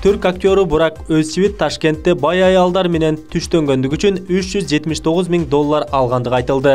Түрк актері Бурак Өзчевит Ташкентте бай аялдар менен түштөнгөндүгү үчүн $379,000 алгандыгы айтылды.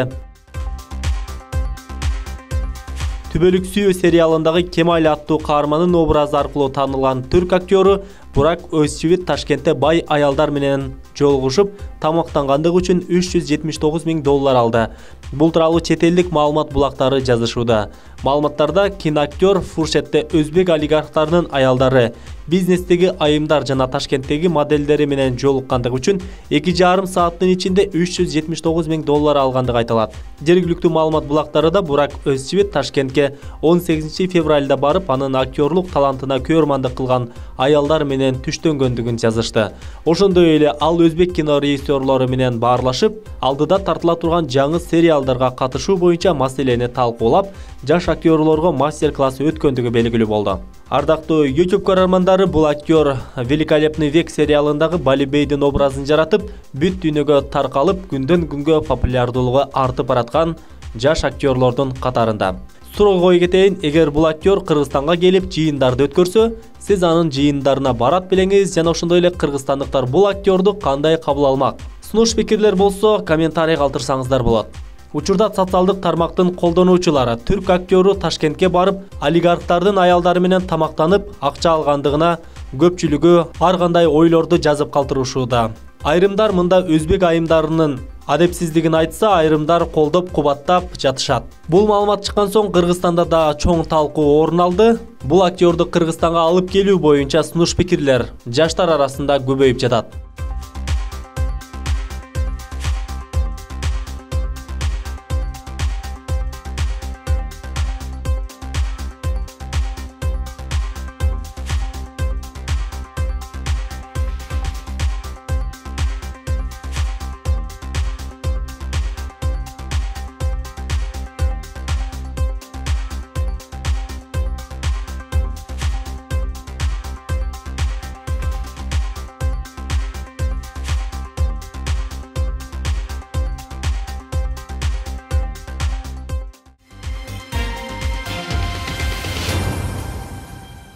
Түбөлүк сүйүү сериалындагы Кемаль аттуу каармандын образы аркылуу таанылган түрк актері Бурак Өзчевит Ташкентте бай аялдар менен жолугушуп, тамактангандыгы үчүн $379,000 алды. Бул тууралуу чет элдик маалымат булактары жазышууда. Маалыматтарда киноактер фуршетте өзбек олигархтарынын аялдары, бизнестеги айымдар жана Ташкенттеги моделдери менен жолуккандыгы үчүн 2,5 сааттын ичинде $379,000 алгандыгы айтылат. Жергиликтүү маалымат булактарында Бурак Өзчевит Ташкентке 18 февралда барып, анын актерлук талантына көрмандык кылган аялдар менен түштөнгөндүгүн жазышты. Ошондой эле ал өзбек кино режиссерлору менен баарлашып, алдыда тартыла турган жаңы сериалдарга катышуу боюнча маселени талкуулап, жаш актерлорго мастер-класс өткөндүгү белгилүү болду. Ардактуу YouTube көрөрмандары, бул актер Великолепный век сериалындагы Балибейдин образын жаратып, бүт дүйнөгө таркалып, күндөн күнгө популярдуулугу артып бараткан жаш актерлордун катарында. Суроо кой кетейин, эгер бул актер Кыргызстанга келип жыйындарды өткөрсө, сиз анын жыйындарына барат белеңиз жана ошондой эле кыргызстандыктар бул актерду кандай кабыл алмак? Сунуш пикирлер болсо, комментарий калтырсаңыздар болот. Учурда социалдык тармактын колдонуучулары түрк актері Ташкентке барып, олигархтардын аялдары менен тамактанып, акча алгандыгына көпчүлүгү ар кандай ойлорду жазып калтырышууда. Айрымдар мында өзбек айымдарынын адепсиздигин айтса, айрымдар колдоп кубаттап жатышат. Бул маалымат чыккан соң Кыргызстанда да чоң талкуу орун алды. Бул актерду Кыргызстанга алып келүү боюнча сунуш пикирлер жаштар арасында көбөйүп жатат.